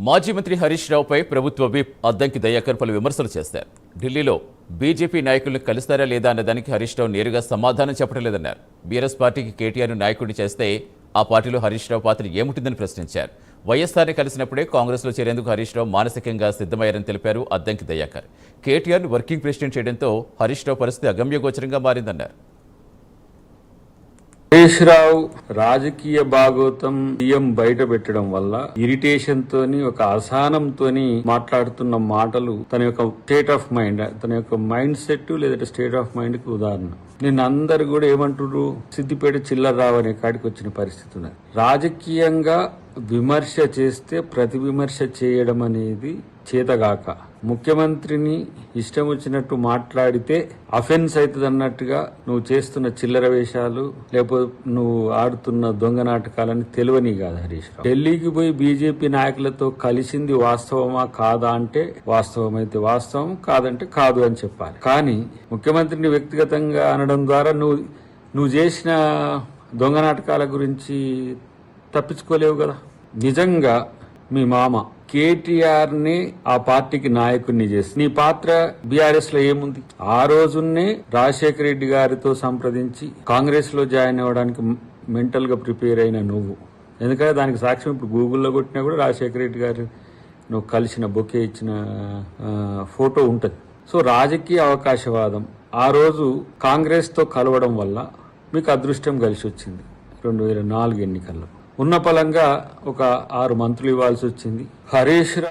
మాజీ మంత్రి హరీష్ రావుపై ప్రభుత్వ విప్ అద్దంకి దయాకర్ పలు విమర్శలు చేశారు. ఢిల్లీలో బీజేపీ నాయకులను కలుస్తారా లేదా అన్నదానికి హరీష్ రావు నేరుగా సమాధానం చెప్పడం లేదన్నారు. బీఆర్ఎస్ పార్టీకి కేటీఆర్ను నాయకుడిని చేస్తే ఆ పార్టీలో హరీష్ రావు పాత్ర ఏముంటుందని ప్రశ్నించారు. వైఎస్ఆర్ని కలిసినప్పుడే కాంగ్రెస్లో చేరేందుకు హరీష్ రావు మానసికంగా సిద్ధమయ్యారని తెలిపారు అద్దంకి దయాకర్. కేటీఆర్ను వర్కింగ్ ప్రెసిడెంట్ చేయడంతో హరీష్ రావు పరిస్థితి అగమ్యగోచరంగా మారిందన్నారు. హరీష్ రావు రాజకీయ భాగోతం సీఎం బయట పెట్టడం వల్ల ఇరిటేషన్ తోని ఒక అసహనంతోని మాట్లాడుతున్న మాటలు తన యొక్క స్టేట్ ఆఫ్ మైండ్, తన యొక్క మైండ్ సెట్ లేదా స్టేట్ ఆఫ్ మైండ్ కి ఉదాహరణ. నిన్న అందరు కూడా ఏమంటారు, సిద్దిపేట చిల్లర రావు అనే కాడికి వచ్చిన పరిస్థితి ఉన్నది. రాజకీయంగా విమర్శ చేస్తే ప్రతి విమర్శ చేయడం అనేది చేతగాక ముఖ్యమంత్రిని ఇష్టం వచ్చినట్టు మాట్లాడితే అఫెన్స్ అవుతుంది అన్నట్టుగా నువ్వు చేస్తున్న చిల్లర వేషాలు లేకపోతే నువ్వు ఆడుతున్న దొంగ నాటకాలని తెలియని కాదు హరీష్ రావు. ఢిల్లీకి పోయి బీజేపీ నాయకులతో కలిసింది వాస్తవమా కాదా అంటే వాస్తవం అయితే వాస్తవం, కాదంటే కాదు అని చెప్పాలి. కానీ ముఖ్యమంత్రిని వ్యక్తిగతంగా అనడం ద్వారా నువ్వు చేసిన దొంగ నాటకాల గురించి తప్పించుకోలేవు కదా. నిజంగా మీ మామ కేటీఆర్ ని ఆ పార్టీకి నాయకుడిని చేసి నీ పాత్ర బీఆర్ఎస్ లో ఏముంది? ఆ రోజునే రాజశేఖర రెడ్డి గారితో సంప్రదించి కాంగ్రెస్ లో జాయిన్ అవ్వడానికి మెంటల్ గా ప్రిపేర్ అయిన నువ్వు, ఎందుకంటే దానికి సాక్ష్యం ఇప్పుడు గూగుల్లో కొట్టినా కూడా రాజశేఖర రెడ్డి గారు నువ్వు కలిసిన బొకే ఇచ్చిన ఫోటో ఉంటది. సో రాజకీయ అవకాశవాదం ఆ రోజు కాంగ్రెస్ తో కలవడం వల్ల మీకు అదృష్టం కలిసి వచ్చింది. 2004 ఎన్నికల్లో ఉన్న పలంగా ఒక 6 మంత్రులు ఇవ్వాల్సి వచ్చింది. హరీష్ రావు